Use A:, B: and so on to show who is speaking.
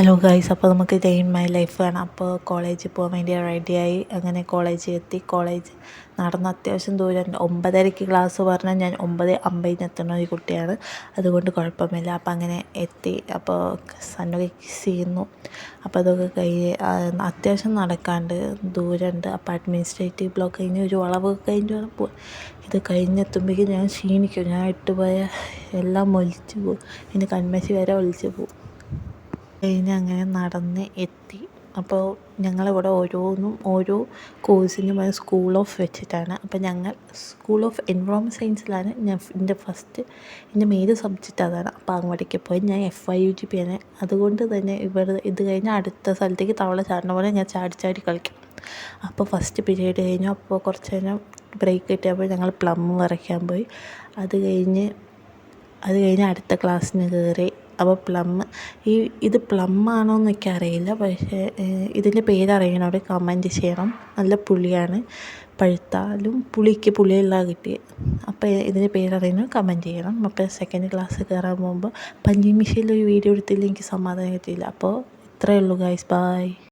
A: Hello guys, അപ്പോൾ നമുക്ക് day in my life ആണ്. അപ്പോൾ കോളേജിൽ പോകാൻ വേണ്ടി റെഡിയായി. അങ്ങനെ കോളേജിൽ എത്തി. കോളേജ് നടന്ന് അത്യാവശ്യം ദൂരമുണ്ട്. 9:30 ക്ലാസ് പറഞ്ഞാൽ ഞാൻ 9:50 എത്തുന്ന ഒരു കുട്ടിയാണ്, അതുകൊണ്ട് കുഴപ്പമില്ല. അപ്പോൾ അങ്ങനെ എത്തി. അപ്പോൾ സണ്ണൊക്കെ കിസ് ചെയ്യുന്നു. അപ്പോൾ അതൊക്കെ കഴിഞ്ഞ് അത്യാവശ്യം നടക്കാണ്ട് ദൂരമുണ്ട്. അപ്പോൾ അഡ്മിനിസ്ട്രേറ്റീവ് ബ്ലോക്ക് കഴിഞ്ഞ് ഒരു വളവ് കഴിഞ്ഞ് പോവാം. ഇത് കഴിഞ്ഞെത്തുമ്പോഴേക്കും ഞാൻ ക്ഷീണിക്കും. ഞാൻ ഇട്ടുപോയ എല്ലാം ഒലിച്ച് പോകും. എൻ്റെ കൺമശി വരെ ഒലിച്ച് പോകും. കഴിഞ്ഞ് അങ്ങനെ നടന്ന് എത്തി. അപ്പോൾ ഞങ്ങളിവിടെ ഓരോ കോഴ്സിനും സ്കൂൾ ഓഫ് വെച്ചിട്ടാണ്. അപ്പോൾ ഞങ്ങൾ സ്കൂൾ ഓഫ് എൻവയോൺമെൻറ്റ് സയൻസിലാണ്. എൻ്റെ മെയിൻ സബ്ജക്റ്റ് അതാണ്. അപ്പോൾ അങ്ങോട്ടേക്ക് പോയി ഞാൻ FIUGP ആണ്. അതുകൊണ്ട് തന്നെ ഇത് കഴിഞ്ഞാൽ അടുത്ത സ്ഥലത്തേക്ക് തവള ചാടുന്ന പോലെ ഞാൻ ചാടി കളിക്കും. അപ്പോൾ ഫസ്റ്റ് പീരീഡ് കഴിഞ്ഞു. അപ്പോൾ കുറച്ച് നേരം ബ്രേക്ക് കിട്ടിയപ്പോൾ ഞങ്ങൾ പ്ലം വരയ്ക്കാൻ പോയി. അത് കഴിഞ്ഞ് അടുത്ത ക്ലാസ്സിന് കയറി. അപ്പോൾ ഇത് പ്ലം ആണോ എന്നൊക്കെ അറിയില്ല, പക്ഷേ ഇതിൻ്റെ പേരറിയണവർ കമൻറ്റ് ചെയ്യണം. നല്ല പുളിയാണ്, പഴുത്താലും പുളിയുള്ള കിട്ടിയത്. അപ്പോൾ ഇതിൻ്റെ പേരറിയണവർ കമൻറ്റ് ചെയ്യണം. അപ്പോൾ സെക്കൻഡ് ക്ലാസ് കയറാൻ പോകുമ്പോൾ പഞ്ചിങ് മെഷീനിൽ ഒരു വീഡിയോ എടുത്തില്ല, എനിക്ക് സമാധാനം കിട്ടിയില്ല. അപ്പോൾ ഇത്രയേ ഉള്ളൂ ഗൈസ്, ബൈ.